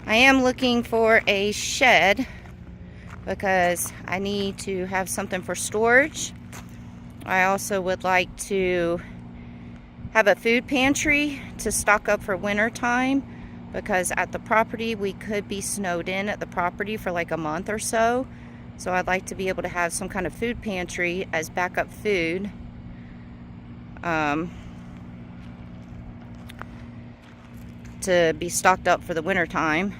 I am looking for a shed because I need to have something for storage. I also would like to have a food pantry to stock up for winter time, because at the property we could be snowed in at the property for like a month or so. So I'd like to be able to have some kind of food pantry as backup food. To be stocked up for the winter time.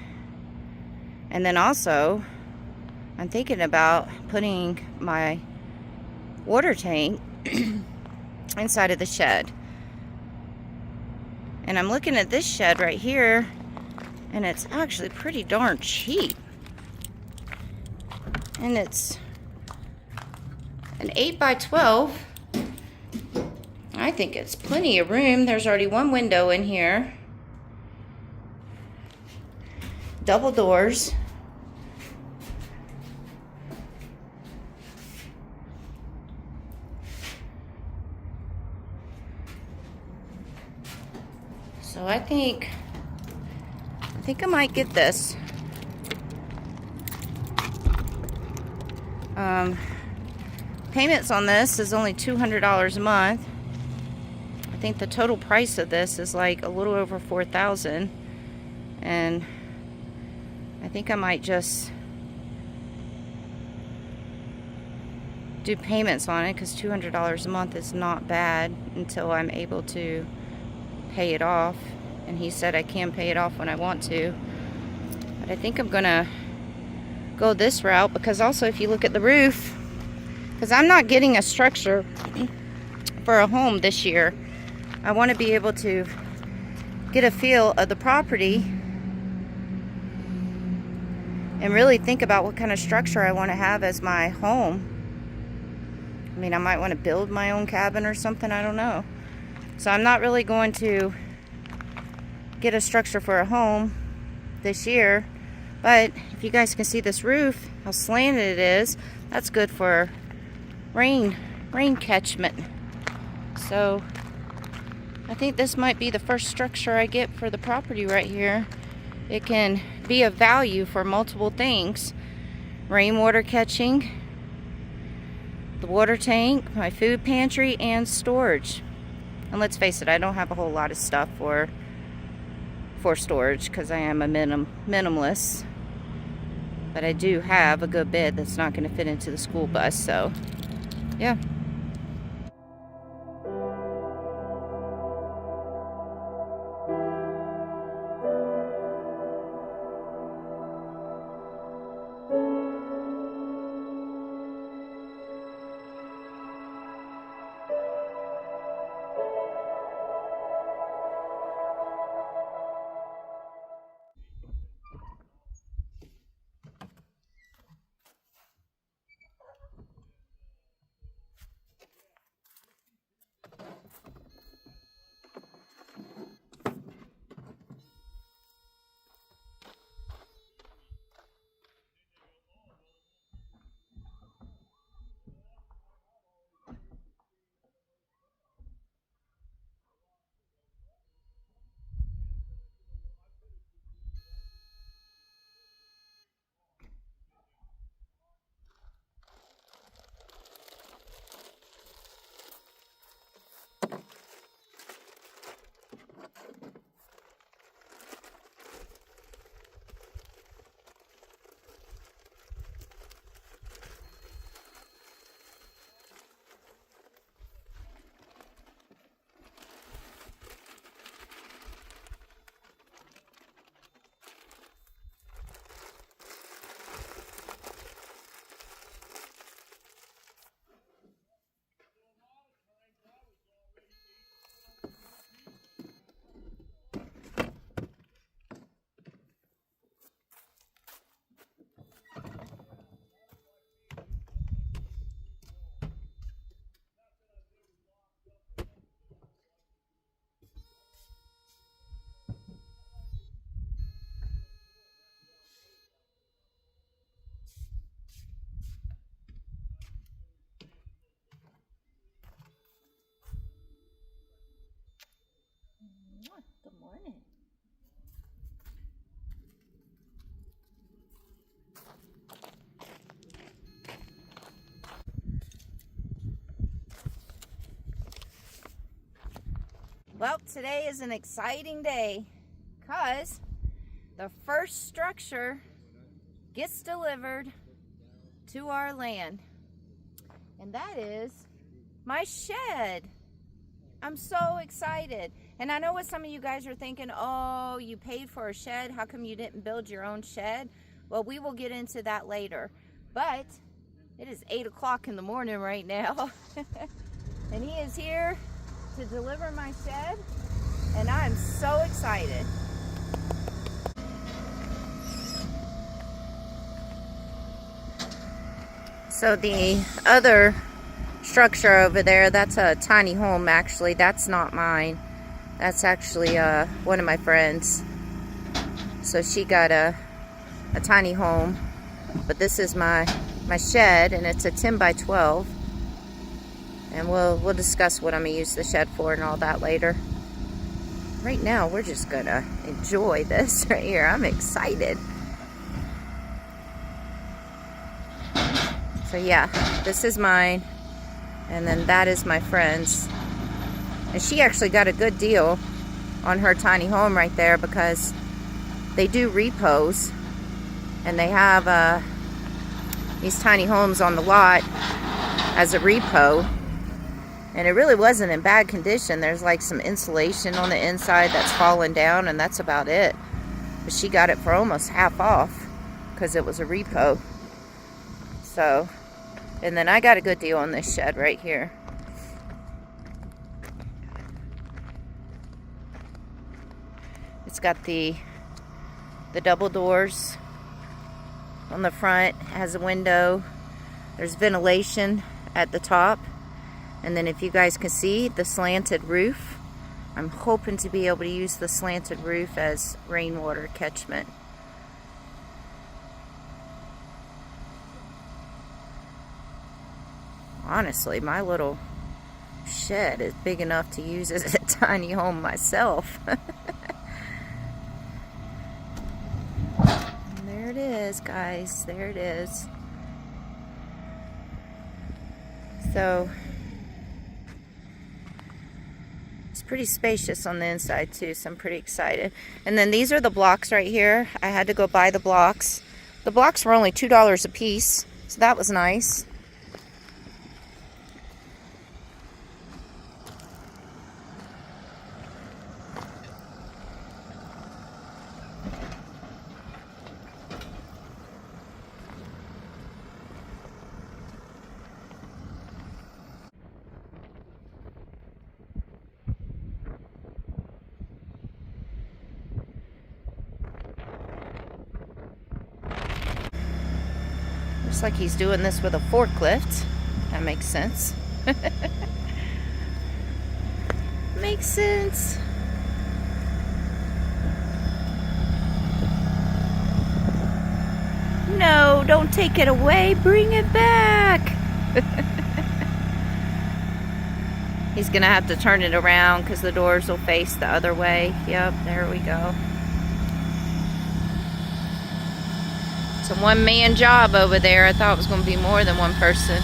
And then also I'm thinking about putting my water tank inside of the shed. And I'm looking at this shed right here, and it's actually pretty darn cheap. And it's an 8 by 12. I think it's plenty of room. There's already one window in here. Double doors. So I think I might get this. Payments on this is only $200 a month. I think the total price of this is like a little over $4,000, and I think I might just do payments on it, because $200 a month is not bad until I'm able to pay it off. And he said I can pay it off when I want to. But I think I'm gonna go this route, because also if you look at the roof, because I'm not getting a structure for a home this year, I want to be able to get a feel of the property and really think about what kind of structure I want to have as my home. I mean, I might want to build my own cabin or something, I don't know. So I'm not really going to get a structure for a home this year. But if you guys can see this roof, how slanted it is, that's good for rain catchment. So I think this might be the first structure I get for the property right here. It can be of value for multiple things: rainwater catching, the water tank, my food pantry, and storage. And let's face it, I don't have a whole lot of stuff for storage, because I am a minimalist. But I do have a good bit that's not going to fit into the school bus, so yeah. Well, today is an exciting day because the first structure gets delivered to our land, and that is my shed. I'm so excited. And I know what some of you guys are thinking, oh, you paid for a shed, how come you didn't build your own shed? Well, we will get into that later, but it is 8 o'clock in the morning right now. And he is here to deliver my shed, and I'm so excited. So the other structure over there, that's a tiny home. Actually, that's not mine. That's actually one of my friends. So she got a tiny home, but this is my shed, and it's a 10 by 12. And we'll discuss what I'm gonna use the shed for and all that later. Right now, we're just gonna enjoy this right here. I'm excited. So yeah, this is mine, and then that is my friend's. And she actually got a good deal on her tiny home right there because they do repos, and they have these tiny homes on the lot as a repo. And it really wasn't in bad condition. There's like some insulation on the inside that's fallen down, and that's about it. But she got it for almost half off because it was a repo. So, and then I got a good deal on this shed right here. It's got the double doors on the front. It has a window. There's ventilation at the top. And then if you guys can see the slanted roof, I'm hoping to be able to use the slanted roof as rainwater catchment. Honestly, my little shed is big enough to use as a tiny home myself. And there it is, guys. There it is. So it's pretty spacious on the inside too, so I'm pretty excited. And then these are the blocks right here. I had to go buy the blocks. The blocks were only $2 a piece, so that was nice. Looks like he's doing this with a forklift. That makes sense. Makes sense. No, don't take it away. Bring it back. He's gonna have to turn it around because the doors will face the other way. Yep, there we go. It's a one-man job over there. I thought it was going to be more than one person.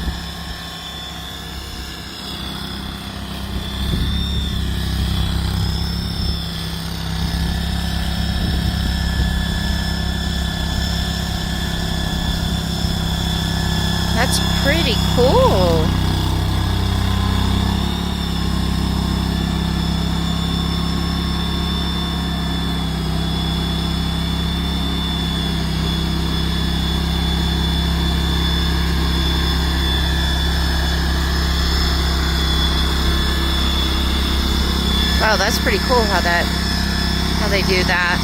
That's pretty cool. Wow, that's pretty cool how they do that.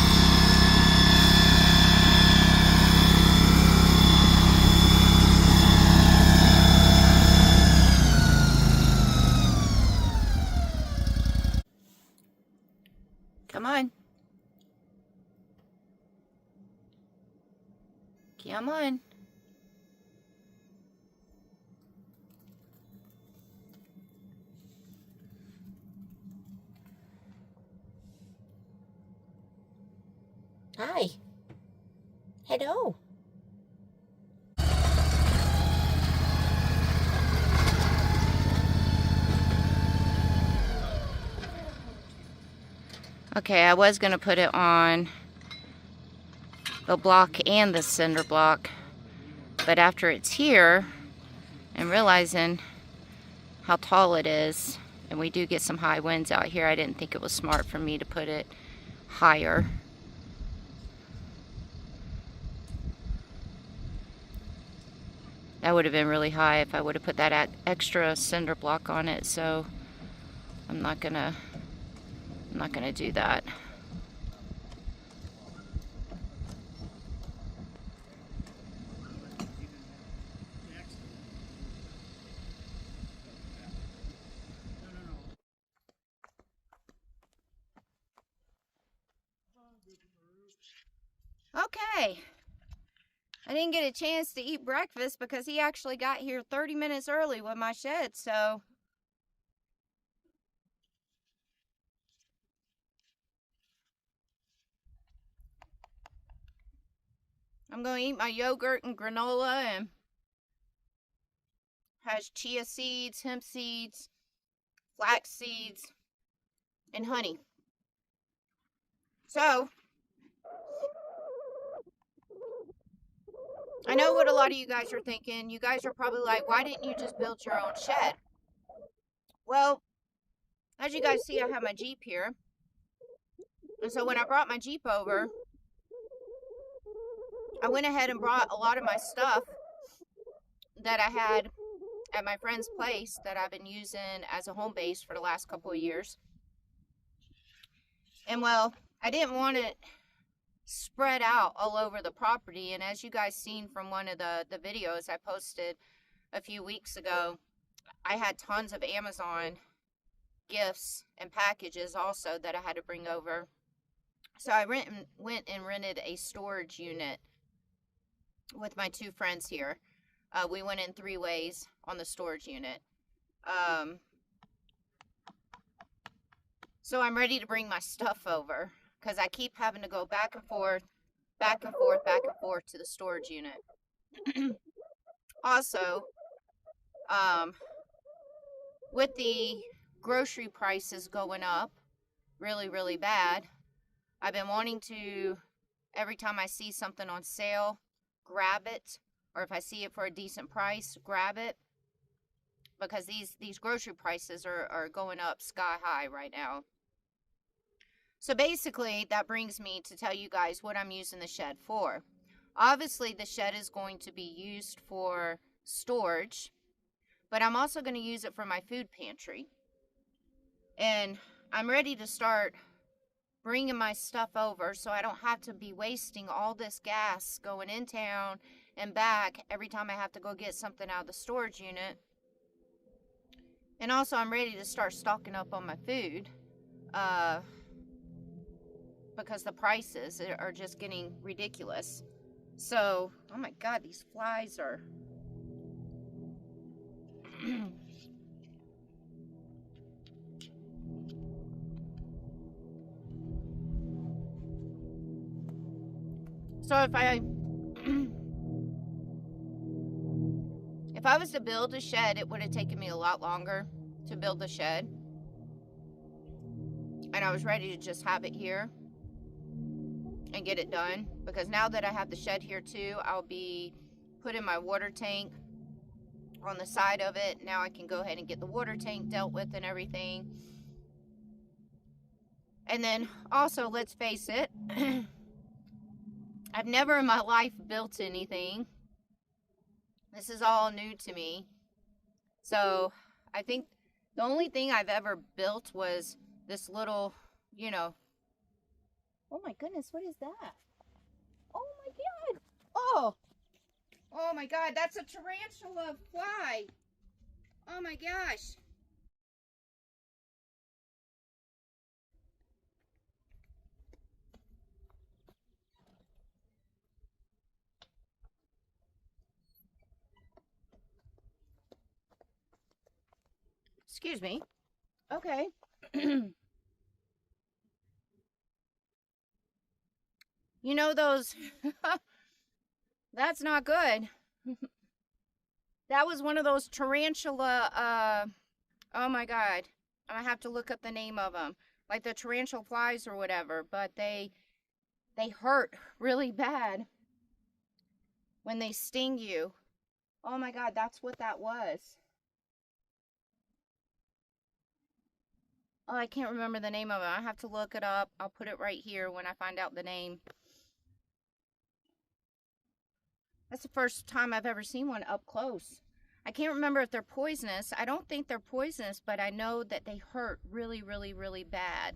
Come on. Come on. Hi. Hello. Okay, I was gonna put it on the block and the cinder block, but after it's here and realizing how tall it is, and we do get some high winds out here, I didn't think it was smart for me to put it higher. That would have been really high if I would have put that extra cinder block on it, so I'm not gonna do that. Okay. I didn't get a chance to eat breakfast because he actually got here 30 minutes early with my shed, so I'm going to eat my yogurt and granola, and has chia seeds, hemp seeds, flax seeds, and honey. So, I know what a lot of you guys are thinking. You guys are probably like, why didn't you just build your own shed? Well, as you guys see, I have my Jeep here. And so when I brought my Jeep over, I went ahead and brought a lot of my stuff that I had at my friend's place that I've been using as a home base for the last couple of years. And well, I didn't want it spread out all over the property, and as you guys seen from one of the videos I posted a few weeks ago, I had tons of Amazon gifts and packages also that I had to bring over. So I went and rented a storage unit with my two friends here. We went in 3 ways on the storage unit. So I'm ready to bring my stuff over, because I keep having to go back and forth, back and forth, back and forth to the storage unit. Also, with the grocery prices going up really, really bad, I've been wanting to, every time I see something on sale, grab it, or if I see it for a decent price, grab it, because these grocery prices are going up sky high right now. So basically, that brings me to tell you guys what I'm using the shed for. Obviously, the shed is going to be used for storage, but I'm also going to use it for my food pantry. And I'm ready to start bringing my stuff over so I don't have to be wasting all this gas going in town and back every time I have to go get something out of the storage unit. And also, I'm ready to start stocking up on my food. Because the prices are just getting ridiculous. So, oh my God, these flies are... So if I was to build a shed, it would have taken me a lot longer to build the shed. And I was ready to just have it here and get it done, because now that I have the shed here too, I'll be putting my water tank on the side of it. Now I can go ahead and get the water tank dealt with and everything. And then also, let's face it, I've never in my life built anything. This is all new to me. So I think the only thing I've ever built was this little, you know, oh my goodness, what is that? Oh my God. Oh my God, that's a tarantula fly. Oh my gosh. Excuse me. Okay. You know those... That's not good. That was one of those tarantula, oh my God. I have to look up the name of them. like the tarantula flies or whatever, but they hurt really bad when they sting you. Oh my God, that's what that was. Oh, I can't remember the name of it. I have to look it up. I'll put it right here when I find out the name. That's the first time I've ever seen one up close. I can't remember if they're poisonous. I don't think they're poisonous, but I know that they hurt really, really, really bad.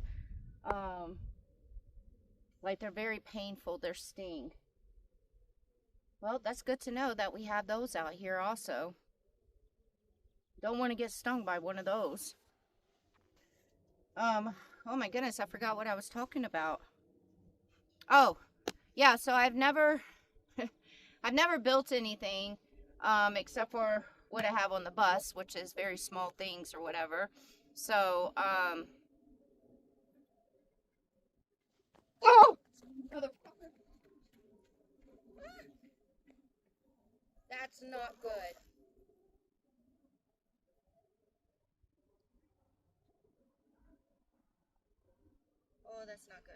Like they're very painful, their sting. Well, that's good to know that we have those out here also. Don't want to get stung by one of those. Oh my goodness, I forgot what I was talking about. Oh, yeah, so I've never built anything, except for what I have on the bus, which is very small things or whatever. So, oh! Motherfucker. That's not good. Oh, that's not good.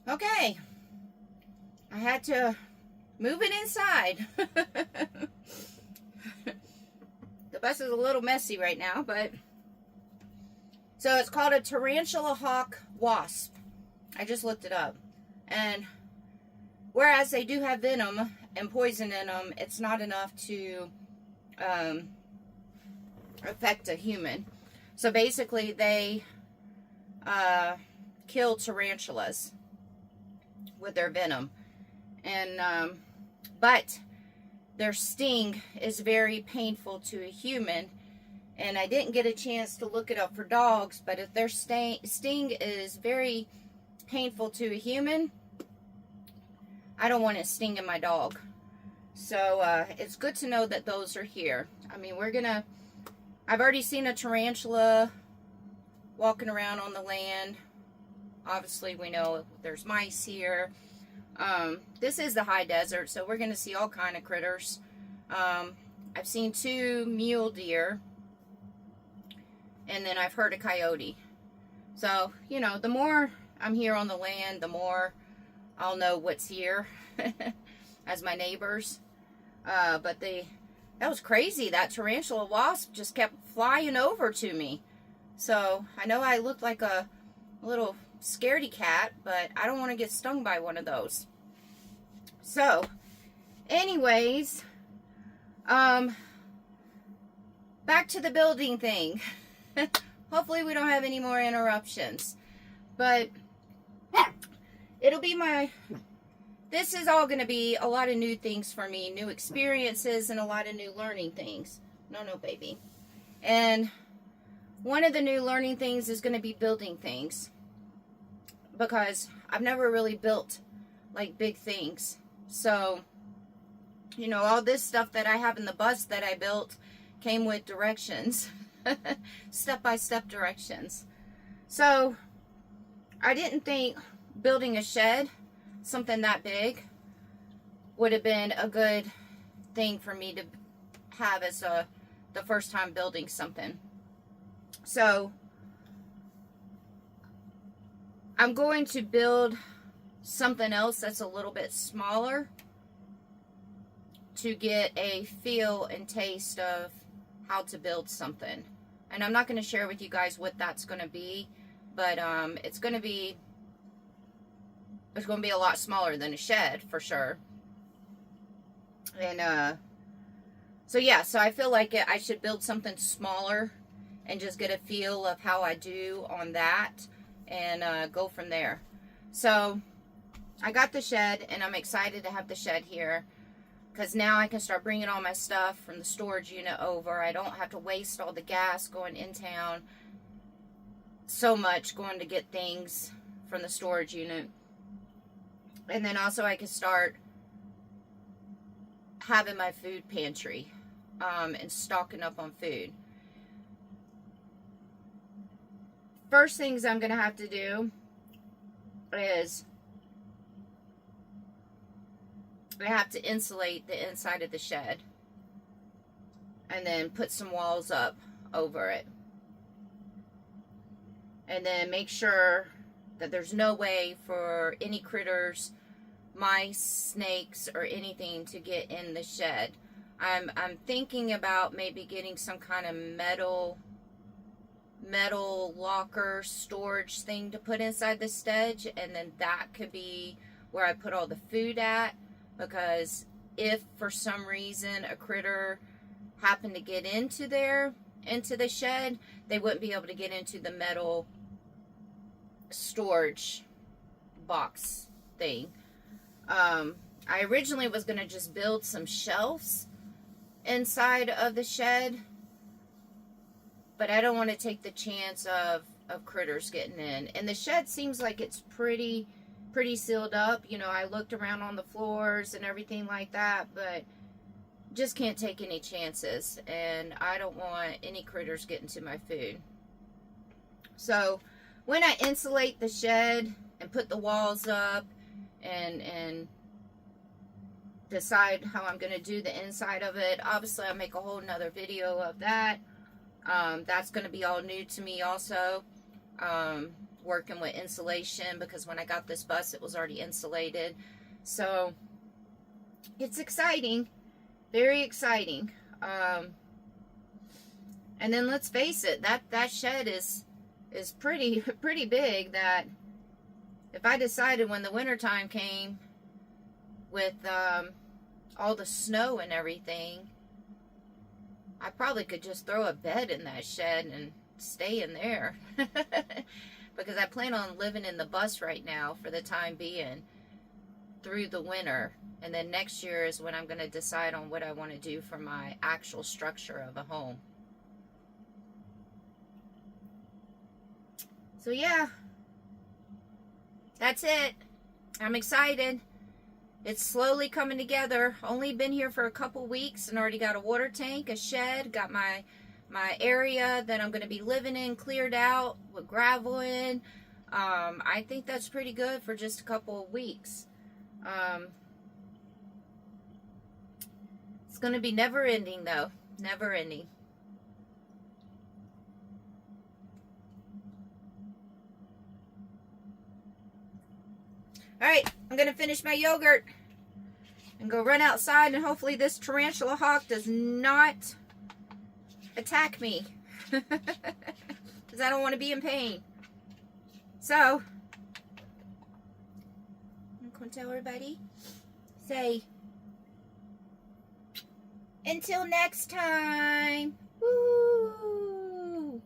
Okay, I had to move it inside. The bus is a little messy right now, but so it's called a tarantula hawk wasp. I just looked it up, and whereas they do have venom and poison in them, it's not enough to affect a human. So basically, they kill tarantulas with their venom, and but their sting is very painful to a human. And I didn't get a chance to look it up for dogs, but if their sting is very painful to a human, I don't want it stinging my dog. So it's good to know that those are here. I mean, I've already seen a tarantula walking around on the land. Obviously, we know there's mice here. This is the high desert, so we're going to see all kind of critters. I've seen 2 mule deer, and then I've heard a coyote. So, you know, the more I'm here on the land, the more I'll know what's here as my neighbors. But that was crazy. That tarantula wasp just kept flying over to me. So I know I looked like a little scaredy cat, but I don't want to get stung by one of those. So anyways, back to the building thing. Hopefully we don't have any more interruptions, but this is all going to be a lot of new things for me, new experiences, and a lot of new learning things. No, baby. And one of the new learning things is going to be building things, because I've never really built like big things. So, you know, all this stuff that I have in the bus that I built came with directions, step-by-step directions. So I didn't think building a shed, something that big, would have been a good thing for me to have as the first time building something. So I'm going to build something else that's a little bit smaller to get a feel and taste of how to build something. And I'm not going to share with you guys what that's going to be, but it's going to be a lot smaller than a shed for sure. And so yeah, so I feel like I should build something smaller and just get a feel of how I do on that, and go from there. So I got the shed, and I'm excited to have the shed here, because now I can start bringing all my stuff from the storage unit over. I don't have to waste all the gas going in town so much going to get things from the storage unit. And then also I can start having my food pantry and stocking up on food. First things I'm going to have to do is I have to insulate the inside of the shed and then put some walls up over it. And then make sure that there's no way for any critters, mice, snakes, or anything to get in the shed. I'm thinking about maybe getting some kind of metal locker storage thing to put inside the shed, and then that could be where I put all the food at, because if for some reason a critter happened to get into the shed, they wouldn't be able to get into the metal storage box thing. I originally was going to just build some shelves inside of the shed, but I don't want to take the chance of critters getting in. And the shed seems like it's pretty sealed up. You know, I looked around on the floors and everything like that, but just can't take any chances. And I don't want any critters getting to my food. So when I insulate the shed and put the walls up and decide how I'm going to do the inside of it, obviously I'll make a whole nother video of that. That's going to be all new to me also, working with insulation, because when I got this bus it was already insulated. So it's exciting, very exciting. And then let's face it, that shed is pretty big, that if I decided when the winter time came with all the snow and everything, I probably could just throw a bed in that shed and stay in there. Because I plan on living in the bus right now for the time being through the winter. And then next year is when I'm going to decide on what I want to do for my actual structure of a home. So yeah, that's it. I'm excited. It's slowly coming together. Only been here for a couple weeks and already got a water tank, a shed, got my area that I'm going to be living in cleared out with gravel in. I think that's pretty good for just a couple of weeks. It's going to be never ending though. Never ending. Alright, I'm going to finish my yogurt and go run outside, and hopefully this tarantula hawk does not attack me. Because I don't want to be in pain. So, I'm going to tell everybody, say, until next time. Woo!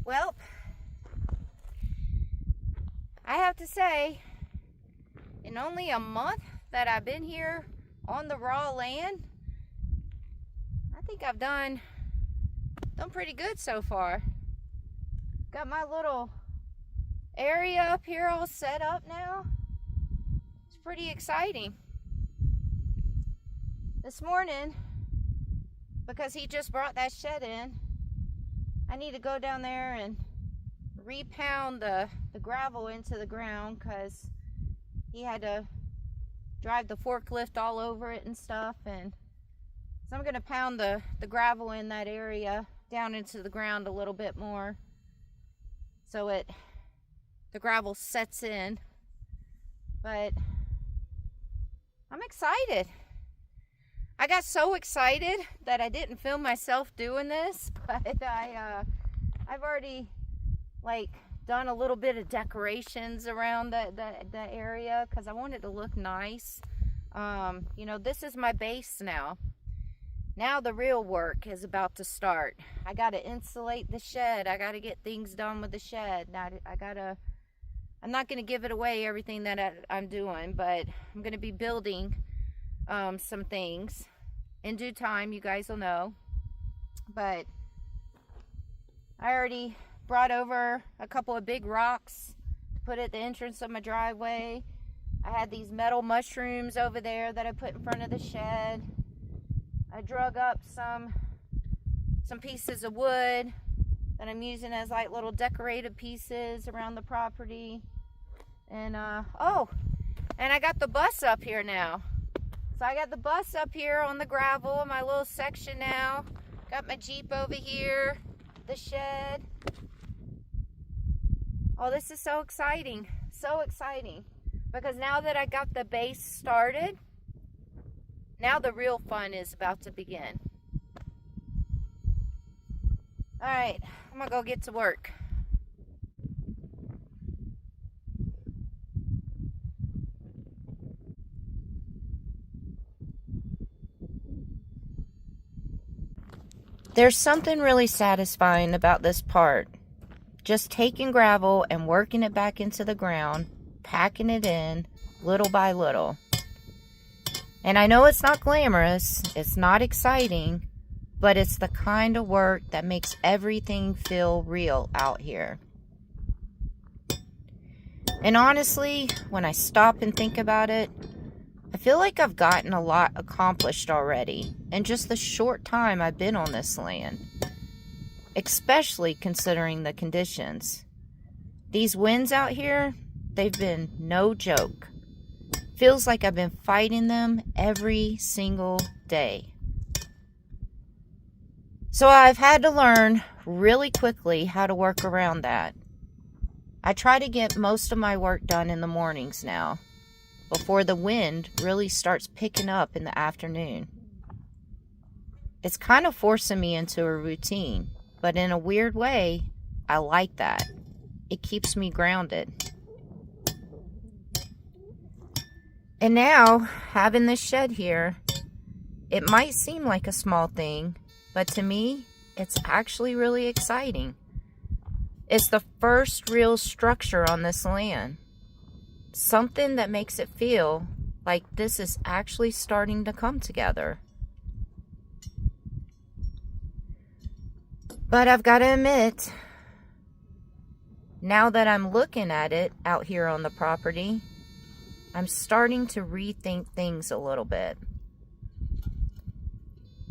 Well, I have to say, in only a month that I've been here on the raw land, I think I've done pretty good so far. Got my little area up here all set up now. It's pretty exciting. This morning, because he just brought that shed in, I need to go down there and repound the gravel into the ground because he had to drive the forklift all over it and stuff. And so I'm going to pound the gravel in that area down into the ground a little bit more so the gravel sets in. But I'm excited. I got so excited that I didn't film myself doing this, but I've already like done a little bit of decorations around the area because I want it to look nice. You know, this is my base now. Now the real work is about to start. I got to insulate the shed. I got to get things done with the shed. Now I'm not going to give it away, everything that I'm doing, but I'm going to be building some things in due time. You guys will know. But I already brought over a couple of big rocks to put at the entrance of my driveway. I had these metal mushrooms over there that I put in front of the shed. I drug up some pieces of wood that I'm using as like little decorative pieces around the property. And oh, and I got the bus up here now. So I got the bus up here on the gravel, my little section now. Got my Jeep over here, the shed. Oh, this is so exciting. So exciting. Because now that I got the base started, now the real fun is about to begin. Alright, I'm gonna go get to work. There's something really satisfying about this part. Just taking gravel and working it back into the ground, packing it in little by little. And I know it's not glamorous, it's not exciting, but it's the kind of work that makes everything feel real out here. And honestly, when I stop and think about it, I feel like I've gotten a lot accomplished already in just the short time I've been on this land. Especially considering the conditions. These winds out here, they've been no joke. Feels like I've been fighting them every single day. So I've had to learn really quickly how to work around that. I try to get most of my work done in the mornings now, before the wind really starts picking up in the afternoon. It's kind of forcing me into a routine, but in a weird way, I like that. It keeps me grounded. And now, having this shed here, it might seem like a small thing, but to me, it's actually really exciting. It's the first real structure on this land. Something that makes it feel like this is actually starting to come together. But I've got to admit, now that I'm looking at it out here on the property, I'm starting to rethink things a little bit.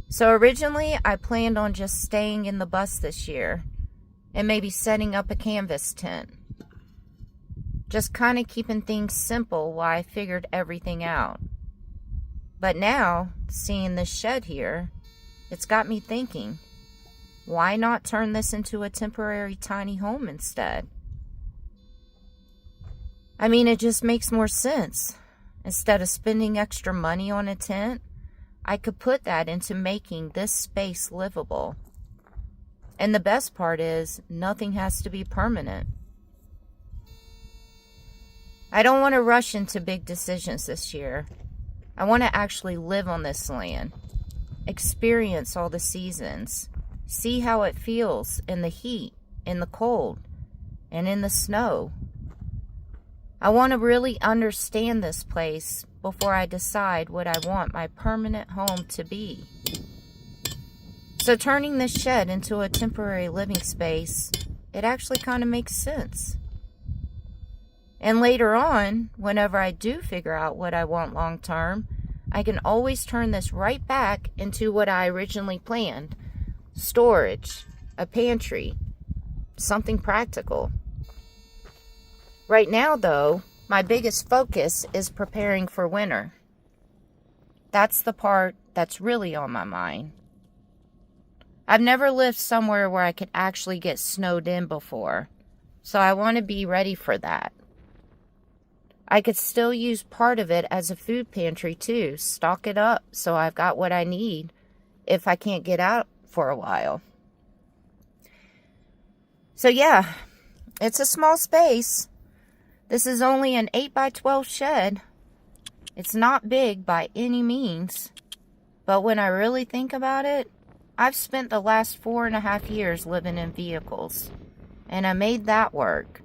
So originally, I planned on just staying in the bus this year and maybe setting up a canvas tent. Just kind of keeping things simple while I figured everything out. But now, seeing this shed here, it's got me thinking, why not turn this into a temporary tiny home instead? I mean, it just makes more sense. Instead of spending extra money on a tent, I could put that into making this space livable. And the best part is, nothing has to be permanent. I don't want to rush into big decisions this year. I want to actually live on this land, experience all the seasons, see how it feels in the heat, in the cold, and in the snow. I want to really understand this place before I decide what I want my permanent home to be. So turning this shed into a temporary living space, it actually kind of makes sense. And later on, whenever I do figure out what I want long term, I can always turn this right back into what I originally planned. Storage, a pantry, something practical. Right now, though, my biggest focus is preparing for winter. That's the part that's really on my mind. I've never lived somewhere where I could actually get snowed in before, so I want to be ready for that. I could still use part of it as a food pantry too, stock it up so I've got what I need if I can't get out for a while. So yeah, it's a small space. This is only an 8x12 shed. It's not big by any means, but when I really think about it, I've spent the last 4.5 years living in vehicles, and I made that work.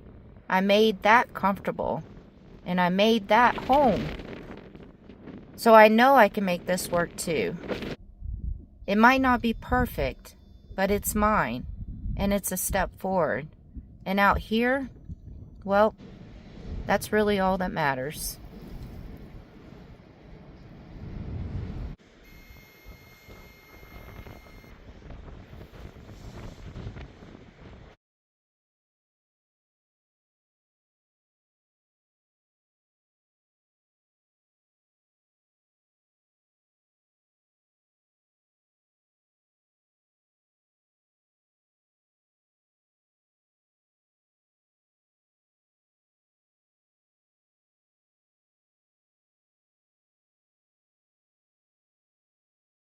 I made that comfortable, and I made that home. So I know I can make this work too. It might not be perfect, but it's mine, and it's a step forward. And out here, well, that's really all that matters.